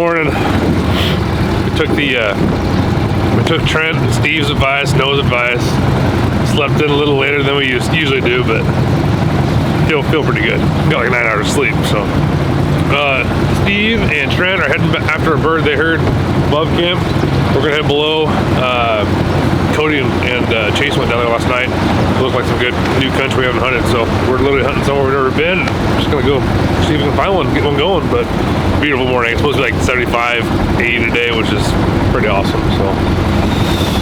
morning. We took Trent and Steve's advice, Noah's advice. Slept in a little later than we usually do, but feel pretty good. Got like 9 hours of sleep, so. Steve and Trent are heading back after a bird they heard above camp. We're gonna head below. Cody and Chase went down there last night. It looked like some good new country we haven't hunted, so we're literally hunting somewhere we've never been. Just gonna go see if we can find one, get one going. But beautiful morning. It's supposed to be like 75, 80 today, which is pretty awesome. So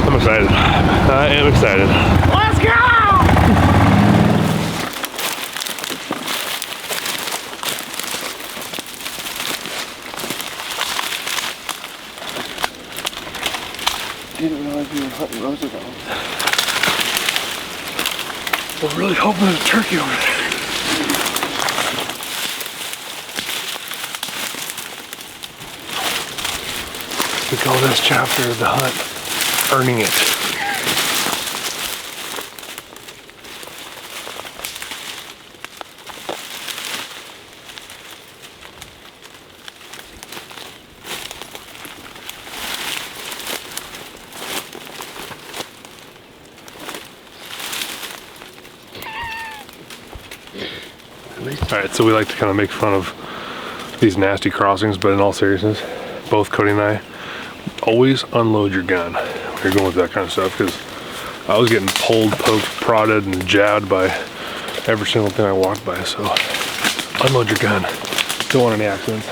I'm excited. I am excited. Let's go! Didn't realize we were hunting Roosevelt. We're really hoping there's a turkey over there. We call this chapter of the hunt, earning it. Alright, so we like to kind of make fun of these nasty crossings, but in all seriousness, both Cody and I, always unload your gun when you're going with that kind of stuff, because I was getting pulled, poked, prodded, and jabbed by every single thing I walked by. So unload your gun. Don't want any accidents.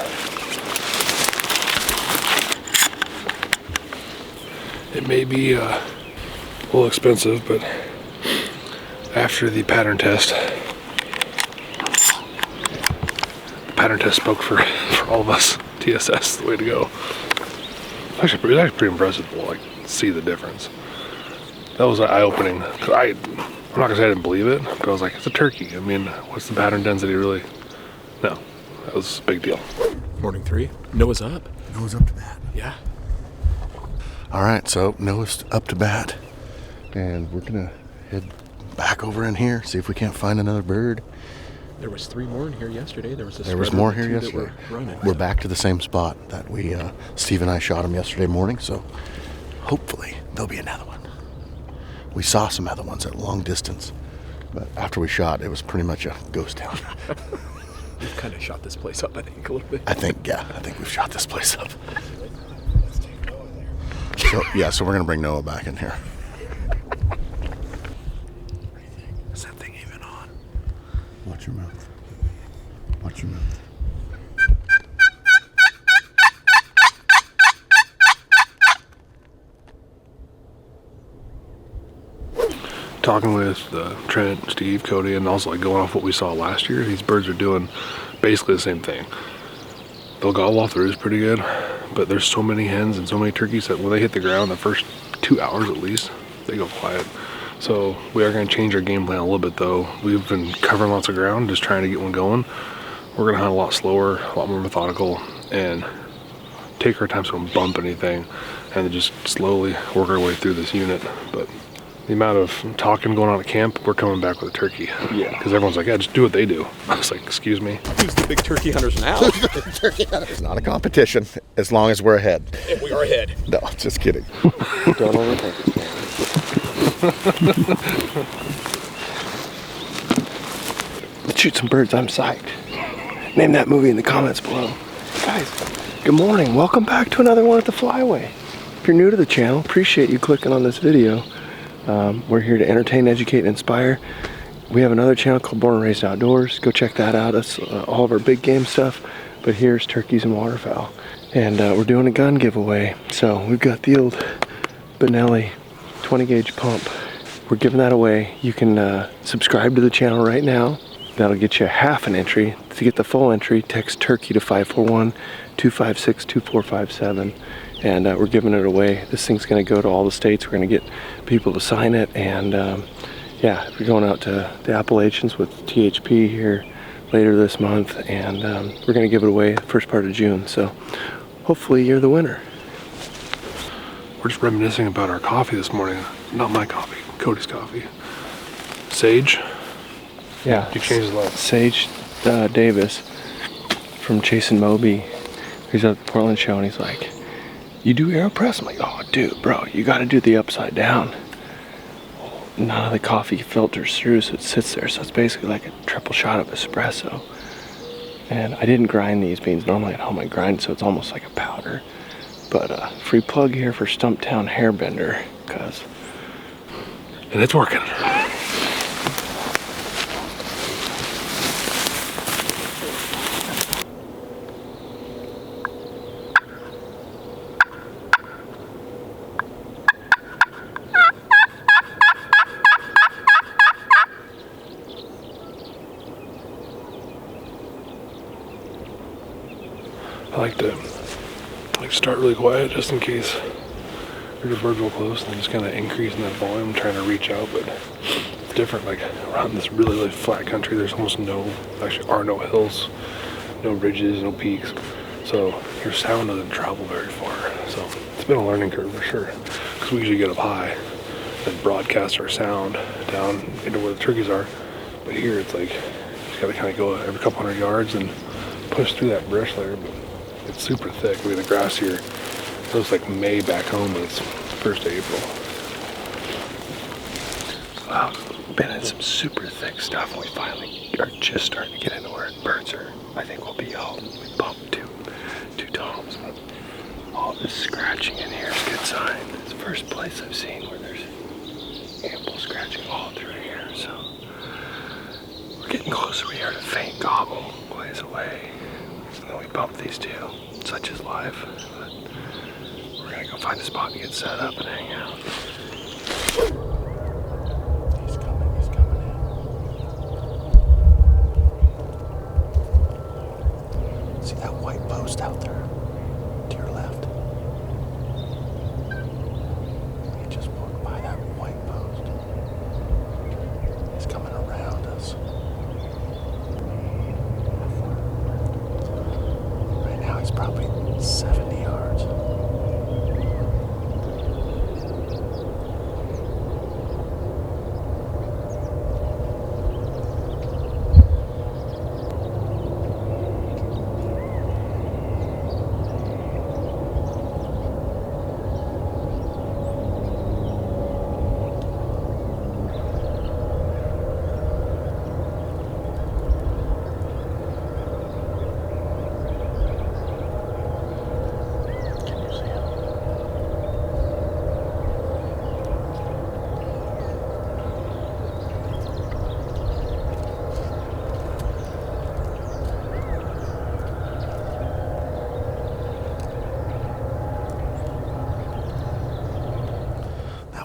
It may be a little expensive, but after the pattern test spoke for all of us. TSS, the way to go. It was actually pretty impressive to like see the difference. That was eye-opening. I'm not gonna say I didn't believe it, but I was like, it's a turkey. I mean, what's the pattern density really? No, that was a big deal. Morning 3. Noah's up. Noah's up to bat. Yeah. All right, so Noah's up to bat, and we're gonna head back over in here, see if we can't find another bird. There was 3 more in here yesterday. There was more here yesterday. We're back to the same spot that we, Steve and I shot him yesterday morning, so hopefully there'll be another one. We saw some other ones at long distance, but after we shot, it was pretty much a ghost town. We've kind of shot this place up, I think, a little bit. I think we've shot this place up. So we're gonna bring Noah back in here. Is that thing even on? Watch your mouth. Watch your mouth. Talking with Trent, Steve, Cody, and also like going off what we saw last year, these birds are doing basically the same thing. They'll gobble off the roost pretty good, but there's so many hens and so many turkeys that when they hit the ground, the first 2 hours at least, they go quiet. So we are going to change our game plan a little bit though. We've been covering lots of ground, just trying to get one going. We're going to hunt a lot slower, a lot more methodical, and take our time so we don't bump anything, and then just slowly work our way through this unit. But the amount of talking going on at camp, we're coming back with a turkey. Yeah. Because everyone's like, yeah, just do what they do. I was like, excuse me. Who's the big turkey hunters now? It's not a competition, as long as we're ahead. And we are ahead. No, just kidding. Don't overthink it. Let's shoot some birds, I'm psyched. Name that movie in the comments below. Guys, good morning. Welcome back to another one at the Flyway. If you're new to the channel, appreciate you clicking on this video. We're here to entertain, educate, and inspire. We have another channel called Born and Raised Outdoors. Go check that out. That's all of our big game stuff. But here's turkeys and waterfowl. And we're doing a gun giveaway. So we've got the old Benelli 20 gauge pump. We're giving that away. You can subscribe to the channel right now. That'll get you half an entry. To get the full entry, text turkey to 541-256-2457. And we're giving it away. This thing's going to go to all the states. We're going to get people to sign it. And yeah, we're going out to the Appalachians with THP here later this month. And we're going to give it away the first part of June. So hopefully you're the winner. We're just reminiscing about our coffee this morning. Not my coffee, Cody's coffee. Sage. Yeah. You changed his life. Sage Davis from Chase and Moby. He's at the Portland show and he's like, you do AeroPress? I'm like, oh dude, bro, you gotta do the upside down. None of the coffee filters through, so it sits there. So it's basically like a triple shot of espresso. And I didn't grind these beans. Normally at home I grind, so it's almost like a powder. But free plug here for Stumptown Hairbender, and it's working. I like to start really quiet just in case the birds will close, and then just kind of increasing that volume, trying to reach out. But it's different. Like around this really, really flat country, there's almost no hills, no ridges, no peaks. So your sound doesn't travel very far. So it's been a learning curve for sure. Because we usually get up high and broadcast our sound down into where the turkeys are. But here it's like you just gotta kind of go every couple hundred yards and push through that brush layer. But it's super thick. Look at the grass here. It looks like May back home, but it's 1st of April. Wow, been in some super thick stuff, and we finally are just starting to get into where birds are. I think we'll be all, we bumped two tones, but all this scratching in here is a good sign. It's the first place I've seen where there's ample scratching all through here, so we're getting closer. We heard a faint gobble ways away. And then we bumped these two, such is life. But we're gonna go find a spot to get set up and hang out. He's coming in. See that white post out there to your left? He just walked by that white post. He's coming around us. Now he's probably 70 yards.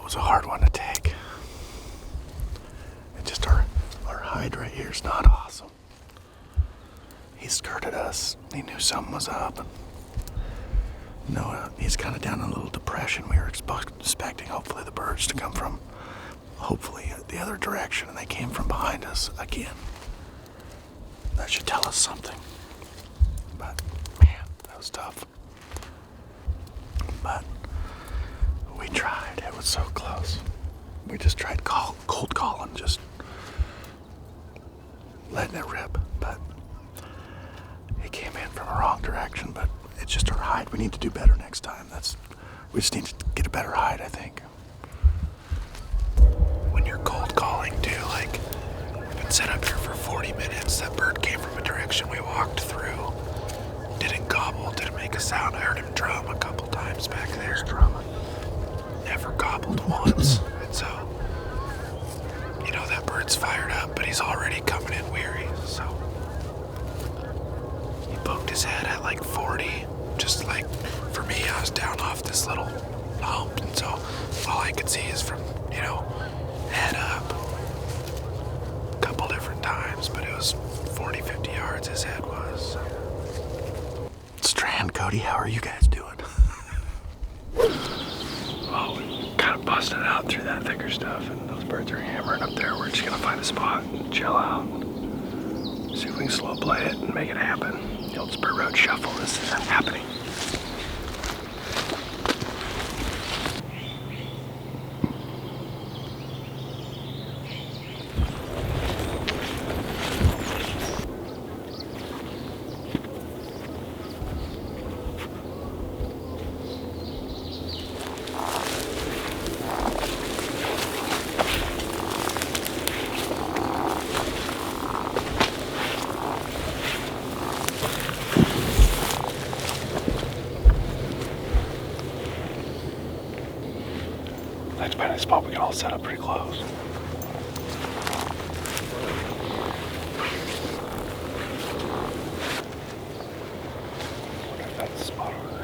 Was a hard one to take. And just our hide right here is not awesome. He skirted us. He knew something was up. And he's kind of down in a little depression. We were expecting hopefully the birds to come from the other direction, and they came from behind us again. That should tell us something. But man, that was tough. But we tried. It was so close. We just tried cold calling, just letting it rip. But he came in from a wrong direction. But it's just our hide. We need to do better next time. We just need to get a better hide, I think. When you're cold calling too, like we've been set up here for 40 minutes. That bird came from a direction we walked through. Didn't gobble. Didn't make a sound. I heard him drum a couple times back there. Drumming. Never gobbled once. And so, that bird's fired up, but he's already coming in weary. So he poked his head at like 40. Just like for me, I was down off this little hump, and so all I could see is from, head up a couple different times, but it was 40, 50 yards his head was. Strand, Cody, how are you guys doing? Well, we kind of busted out through that thicker stuff, and those birds are hammering up there. We're just gonna find a spot and chill out. See if we can slow play it and make it happen. The old Spur Road Shuffle, this is happening. to find a spot we can all set up pretty close. That's the spot over there.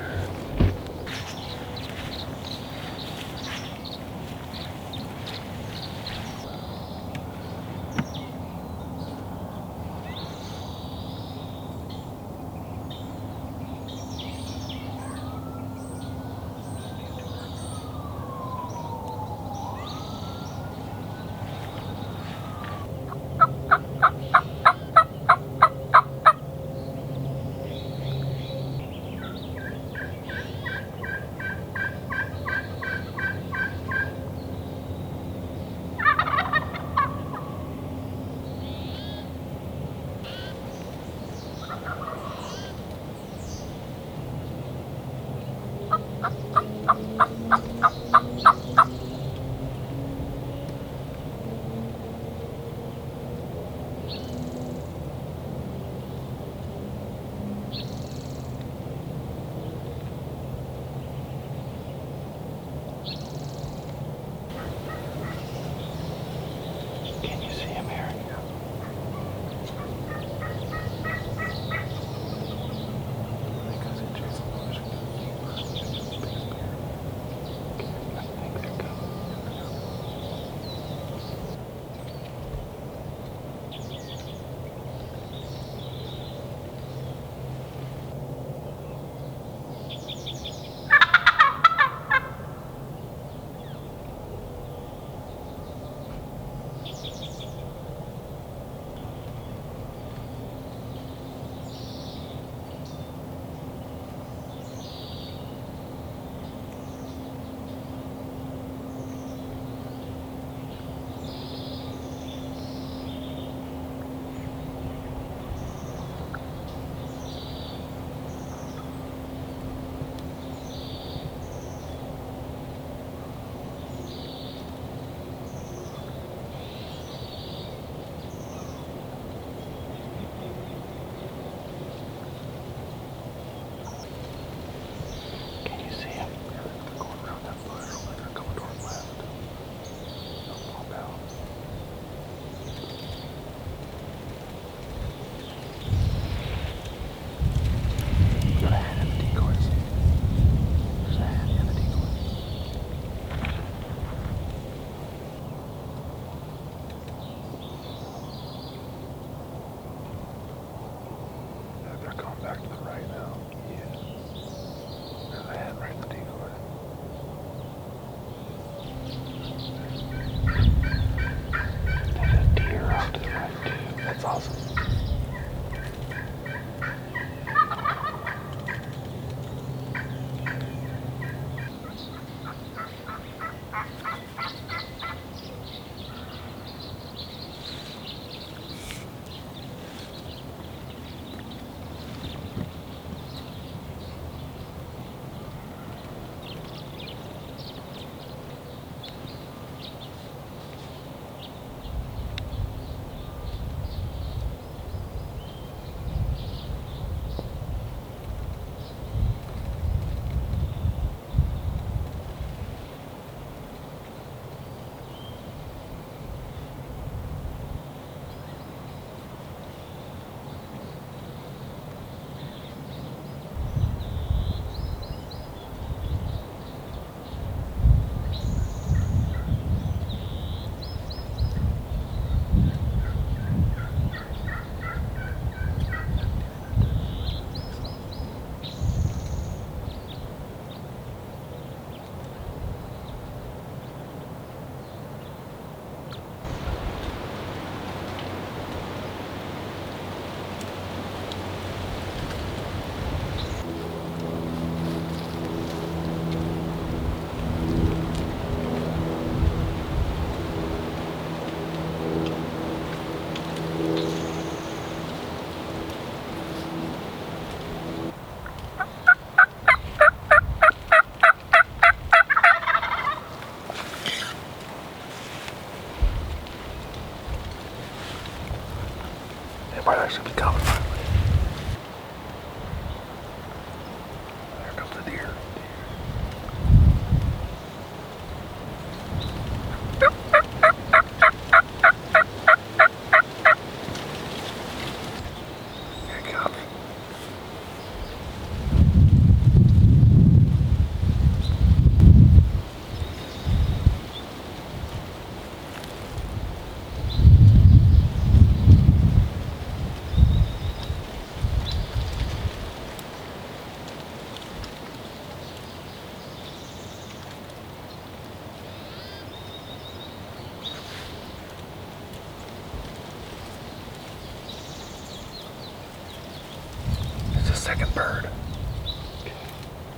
second bird.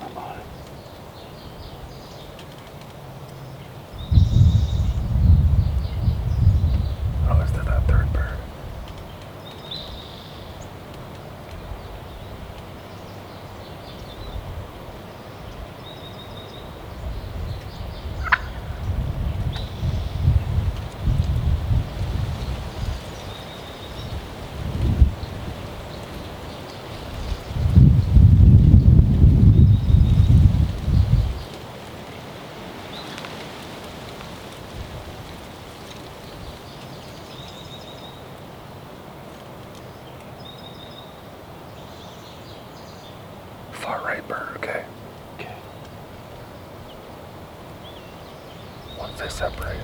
I'm on it. Oh, is that that third bird? Far right bird, okay. Okay. Once they separate.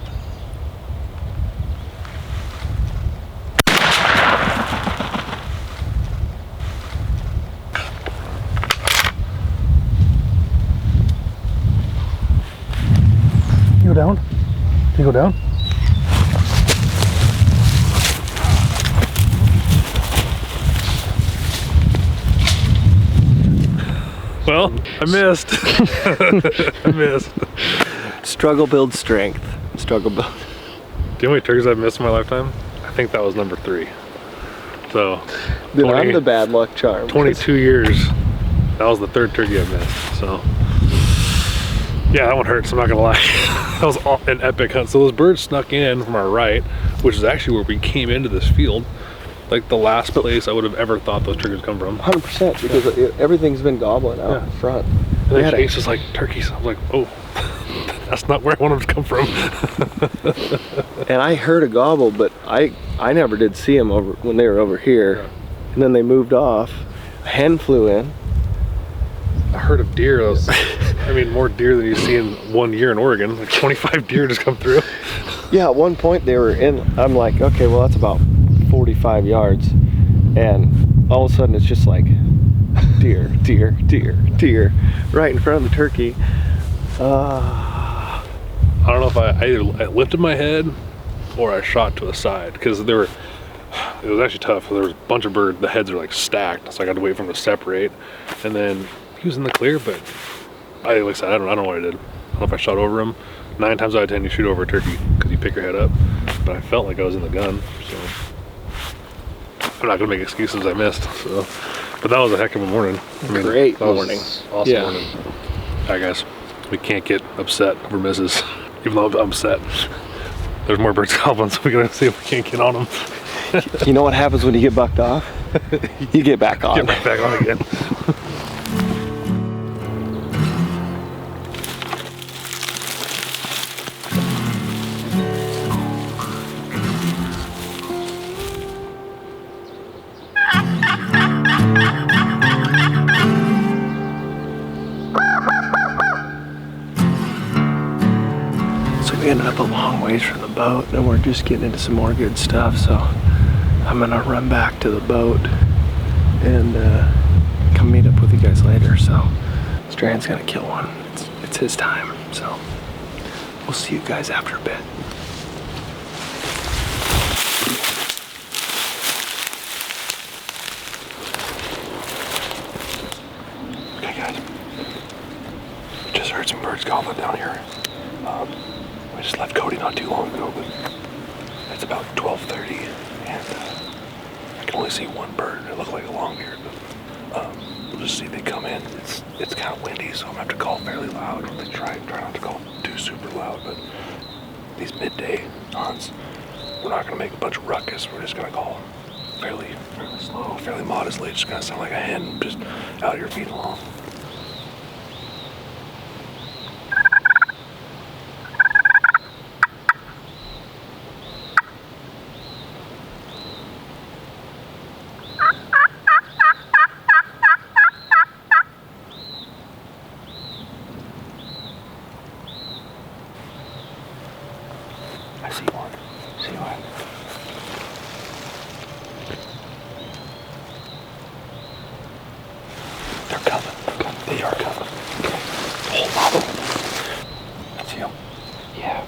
You go down? You go down? Well, I missed. I missed. Struggle builds strength. Struggle build. Do you know how many turkeys I've missed in my lifetime? I think that was number 3. So, Dude, I'm the bad luck charm. 22 years. That was the 3rd turkey I missed. So, yeah, that one hurts. I'm not gonna lie. That was an epic hunt. So those birds snuck in from our right, which is actually where we came into this field. Like the last place I would have ever thought those turkeys come from. 100%, because everything's been gobbling out in front. And then Chase was like, turkeys. I was like, oh, that's not where I want them to come from. And I heard a gobble, but I never did see them over when they were over here. Yeah. And then they moved off. A hen flew in. I heard of deer. That was, I mean, more deer than you see in 1 year in Oregon. Like 25 deer just come through. Yeah, at one point they were in. I'm like, okay, well that's about 45 yards, and all of a sudden it's just like deer, deer, deer, deer, right in front of the turkey. I don't know if I either lifted my head or I shot to the side, because it was actually tough. There was a bunch of birds, the heads are like stacked, so I got to wait for them to separate, and then he was in the clear, but like I said, I don't know what I did. I don't know if I shot over him. 9 times out of 10 you shoot over a turkey because you pick your head up, but I felt like I was in the gun, so I'm not gonna make excuses. I missed, so. But that was a heck of a morning. I mean, Great that was morning. Awesome Yeah. morning. All right, guys, we can't get upset over misses, even though I'm upset. There's more birds gobbling, so we gotta see if we can't get on them. You know what happens when you get bucked off? You get back on. Get right back on again. We ended up a long ways from the boat, and we're just getting into some more good stuff, so I'm gonna run back to the boat and come meet up with you guys later. So Strand's gonna kill one. It's his time, so we'll see you guys after a bit. Okay, guys. We just heard some birds gobbling down here. We just left Cody not too long ago, but it's about 12:30, and I can only see one bird. It looked like a longbeard, but we'll just see if they come in. It's kind of windy, so I'm gonna have to call fairly loud. They try not to call too super loud, but these midday hunts, we're not gonna make a bunch of ruckus. We're just gonna call fairly slow, fairly modestly. It's just gonna sound like a hen just out here feeding along. I see one. See one. They're coming. They are coming. Okay. Hold on. That's you. Yeah.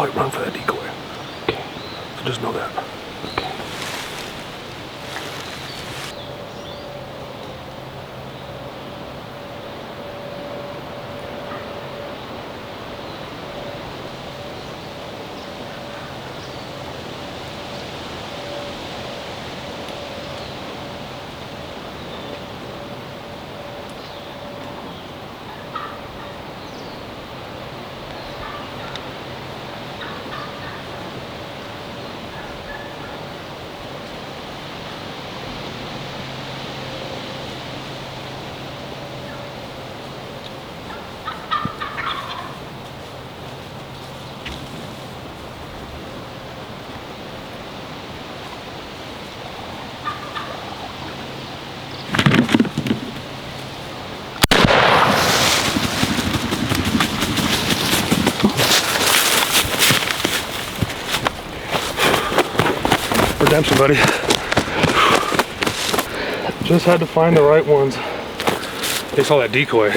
probably run for that decoy. Okay. So just know that. Okay. Redemption, buddy. Just had to find the right ones. They saw that decoy.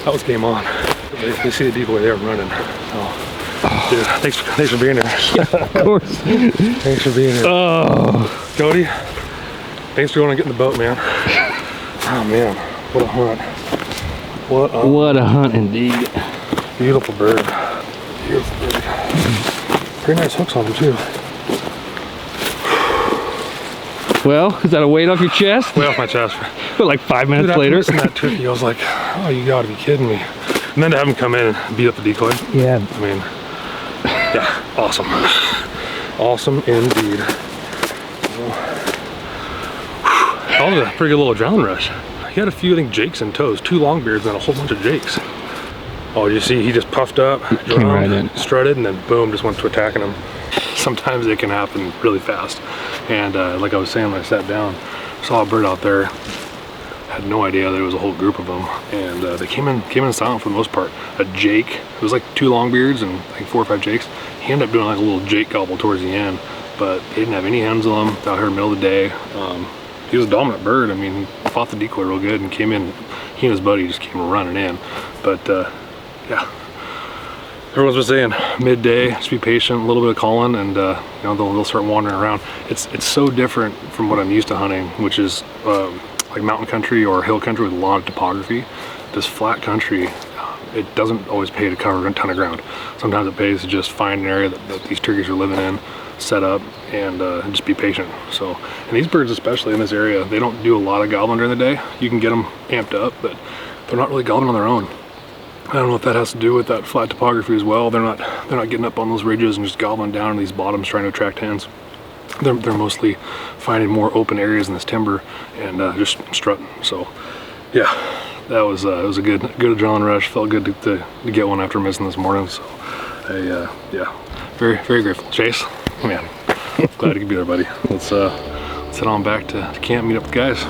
That was game on. They see the decoy, they were running. Oh, dude, thanks for being here. Of course. Thanks for being here. Oh. Cody, thanks for going and getting the boat, man. Oh man, what a hunt. What a hunt indeed. Beautiful bird. Beautiful bird. Pretty nice hooks on them too. Well, is that a weight off your chest? Way off my chest. But like 5 minutes Dude, later. after missing that turkey, I was like, oh, you gotta be kidding me. And then to have him come in and beat up the decoy. Yeah. I mean, yeah, awesome. Awesome indeed. That was a pretty good little adrenaline rush. He had a few, I think, jakes and toes, 2 longbeards and a whole bunch of jakes. Oh, you see, he just puffed up, Came right in. strutted, and then boom, just went to attacking him. Sometimes it can happen really fast. And like I was saying when I sat down, saw a bird out there, had no idea there was a whole group of them. And they came in silent for the most part. A jake, it was like 2 longbeards and like 4 or 5 jakes. He ended up doing like a little jake gobble towards the end, but they didn't have any hens on him out here in the middle of the day. He was a dominant bird. I mean, he fought the decoy real good and came in, he and his buddy just came running in. But yeah. Everyone's been saying midday, just be patient, a little bit of calling, and you know, they'll start wandering around. It's so different from what I'm used to hunting, which is like mountain country or hill country with a lot of topography. This flat country, it doesn't always pay to cover a ton of ground. Sometimes it pays to just find an area that these turkeys are living in, set up, and just be patient. So, and these birds, especially in this area, they don't do a lot of gobbling during the day. You can get them amped up, but they're not really gobbling on their own. I don't know if that has to do with that flat topography as well. They're not getting up on those ridges and just gobbling down in these bottoms trying to attract hens. They're mostly finding more open areas in this timber and just strutting. So yeah, that was it was a good adrenaline rush. Felt good to get one after missing this morning. So yeah, very grateful. Chase, man, glad you could be there, buddy. Let's head on back to camp, meet up with the guys.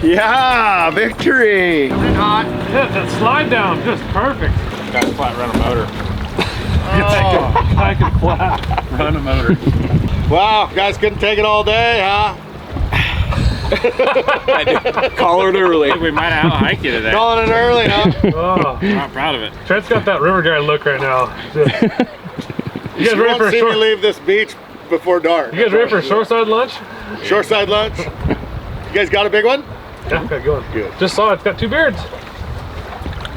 Yeah, victory! Hot. Yeah, that slide down, just perfect. Got a flat run a motor. I can flat run a motor. Wow, you guys couldn't take it all day, huh? I did. Call it early. I think we might have hike you today. Calling it early, huh? Oh, I'm not proud of it. Trent's got that river guy look right now. You guys ready for a short? leave this beach before dark. You guys ready for a shoreside lunch? Shoreside lunch? You guys got a big one? Yeah, got going. Good. Just saw it. It's got 2 beards.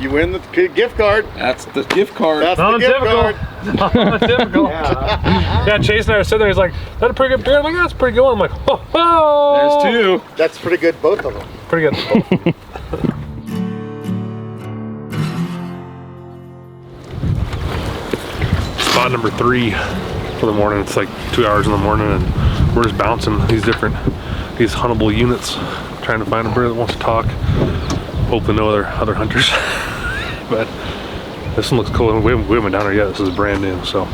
You win the gift card. That's the gift card. That's the gift card. Non-typical. Yeah, Chase and I were sitting there. He's like, "Is that a pretty good beard?" I'm like, "That's pretty good one." I'm like, "Oh, There's 2. That's pretty good, both of them. pretty good." Spot number 3 for the morning. It's like 2 hours in the morning, and we're just bouncing these huntable units, trying to find a bird that wants to talk. Hopefully no other hunters. But this one looks cool. We haven't been down there yet. This is brand new. So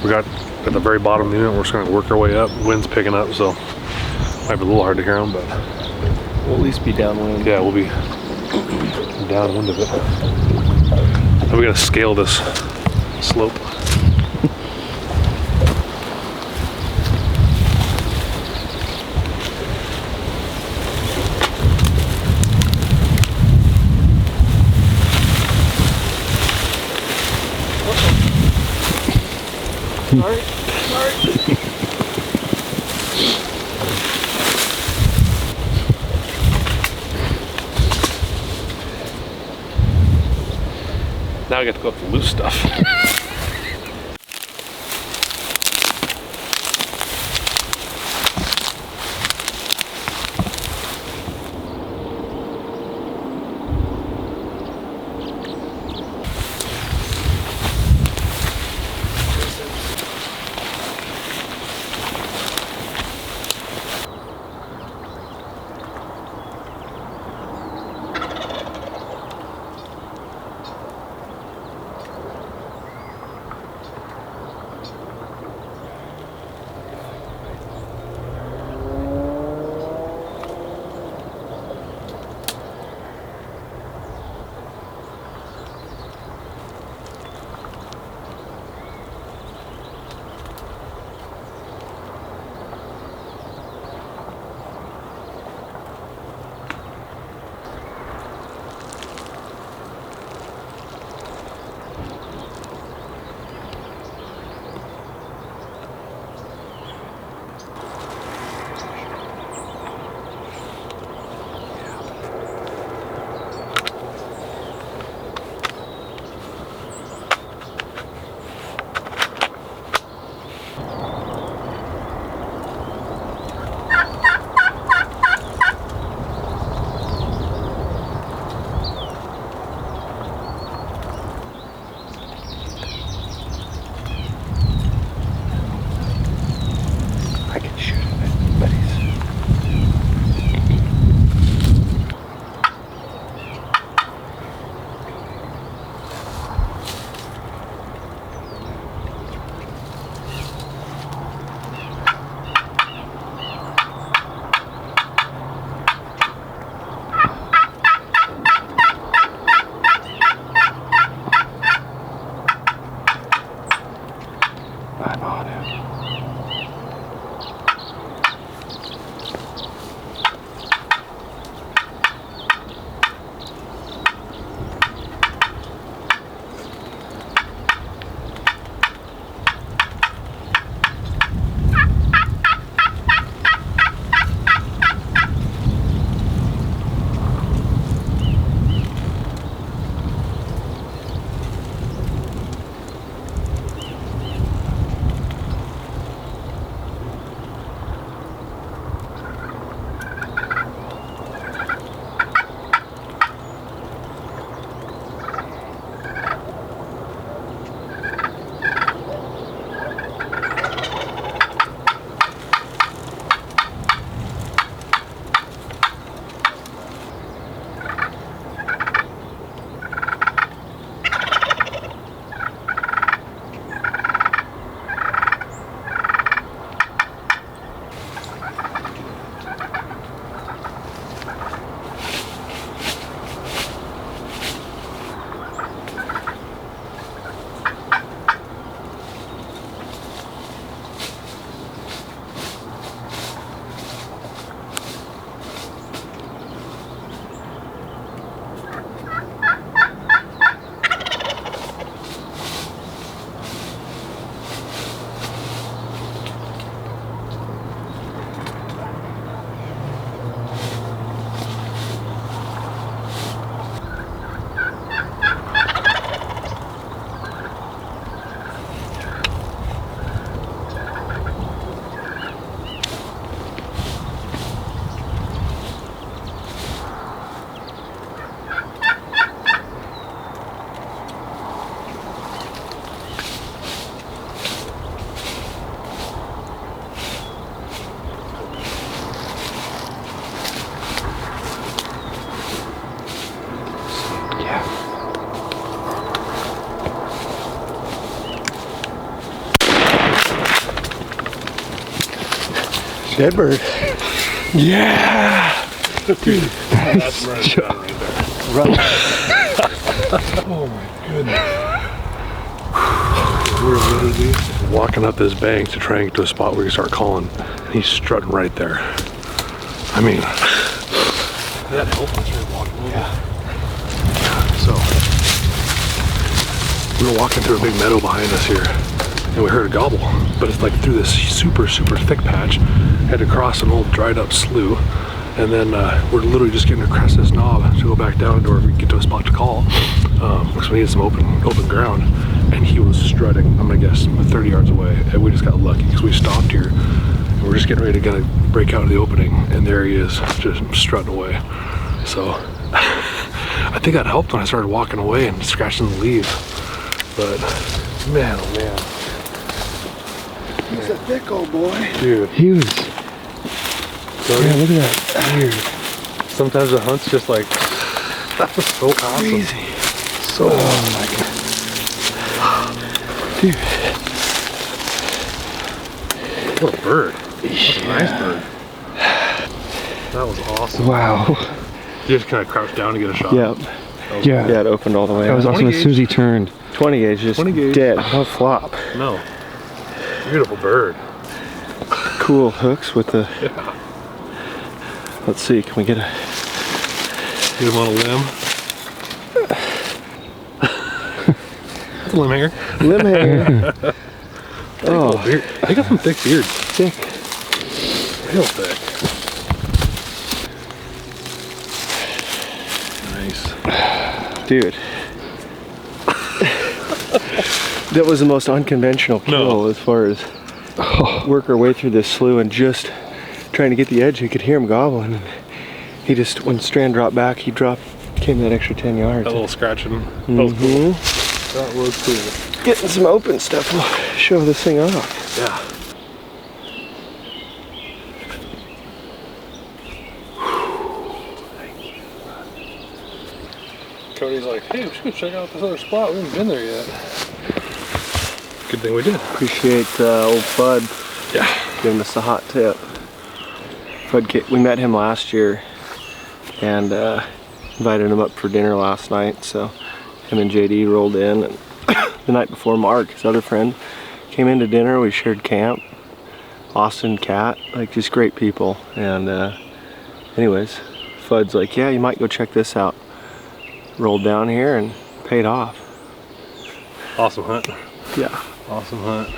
we got at the very bottom of the unit. We're just going to work our way up. Wind's picking up, so might be a little hard to hear them, but We'll at least be downwind. Yeah, we'll be downwind of it. And we gotta scale this slope. Now I get to go up the loose stuff. I can shoot it, buddies. I'm on him. Dead bird. Yeah. That's right there. Oh my goodness. We're literally walking up this bank to try and get to a spot where we start calling, and he's strutting right there. I mean, that helped us walking over. Yeah. So we were walking through a big meadow behind us here, and we heard a gobble, but it's like through this super thick patch. Had to cross an old dried up slough, and then we're literally just getting across this knob to go back down to where we can get to a spot to call, because we needed some open ground. And he was strutting, I'm gonna guess, 30 yards away, and we just got lucky because we stopped here and we're just getting ready to kind of break out of the opening, and there he is, just strutting away. So I think that helped when I started walking away and scratching the leaves. But man, oh man. He's a thick old boy. Dude. Huge. Yeah, look at that. Weird. Sometimes the hunt's just like, that was so awesome. Crazy. So Oh my god. Dude. What a bird. That's a nice bird. That was awesome. Wow. You just kind of crouched down to get a shot. Yep. Yeah. Yeah, it opened all the way. That was up. awesome as soon as he turned. 20 gauge, just 20 gauge. dead. No flop. No. Beautiful bird. Cool hooks with the. Yeah. Let's see, can we get a. Get him on a limb. That's a limb hanger. Limb hanger. Oh, beard. They got some thick beard. Thick. Real thick. Nice. Dude. That was the most unconventional kill as far as work our way through this slough and just trying to get the edge. You could hear him gobbling. And he just, when Strand dropped back, came that extra 10 yards. That little scratching. That was cool. That was cool. Getting some open stuff will show this thing off. Yeah. Cody's like, hey, we should check out this other spot. We haven't been there yet. Good thing we did. Appreciate old Fudd. Yeah. Giving us a hot tip. Fudd, we met him last year and invited him up for dinner last night. So him and JD rolled in, and the night before Mark, his other friend, came into dinner. We shared camp. Austin, Kat, like just great people. And anyways, Fudd's like, yeah, you might go check this out. Rolled down here and paid off. Awesome hunt. Yeah. Awesome hunt.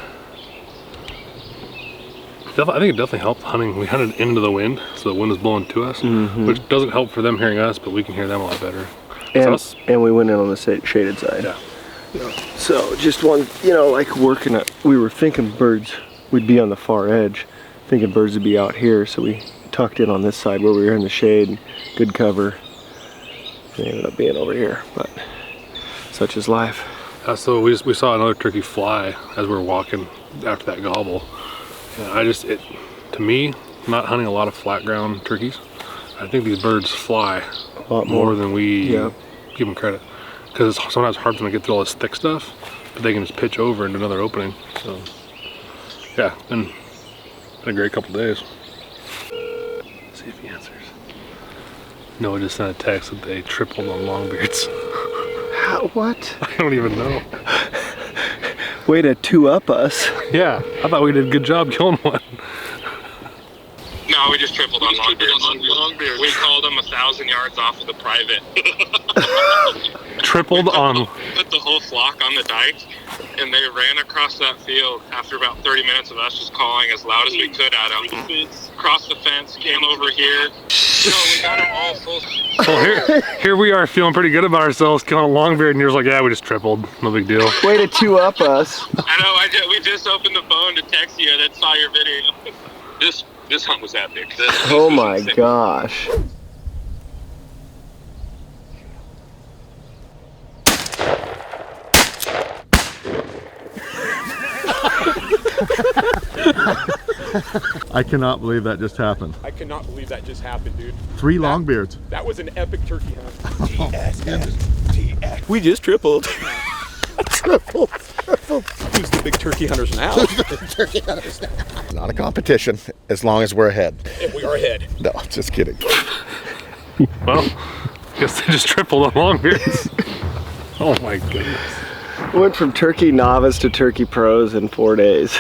I think it definitely helped hunting. We hunted into the wind, so the wind was blowing to us, which doesn't help for them hearing us, but we can hear them a lot better. And we went in on the shaded side. Yeah. So just one, like working at, we were thinking birds would be on the far edge, thinking birds would be out here, so we tucked in on this side where we were in the shade, good cover. They ended up being over here, but such is life. So we saw another turkey fly as we were walking after that gobble. And to me, not hunting a lot of flat ground turkeys, I think these birds fly A lot more than we Yep. give them credit. Because it's sometimes hard for them to get through all this thick stuff, but they can just pitch over into another opening. So yeah, been a great couple days. Let's see if he answers. Noah just sent a text that they tripled on longbeards. How, what? I don't even know. Way to two-up us. Yeah, I thought we did a good job killing one. No, we just tripled on longbeards. We called them 1,000 yards off of the private. Tripled on. Put the whole flock on the dike, and they ran across that field after about 30 minutes of us just calling as loud as we could at them. Crossed the fence, came over here. No, we got them all full. Well, here we are feeling pretty good about ourselves killing a longbeard, and you're like, yeah, we just tripled. No big deal. Way to two-up us. I know, we just opened the phone to text you and then saw your video. This hunt was epic. Oh my gosh. I cannot believe that just happened. I cannot believe that just happened, dude. 3 longbeards. That was an epic turkey hunt. We just tripled. Tripled. Who's the big turkey hunters now? Not a competition, as long as we're ahead. And we are ahead. No, just kidding. Well, guess they just tripled on long beards. Oh my goodness. Went from turkey novice to turkey pros in 4 days.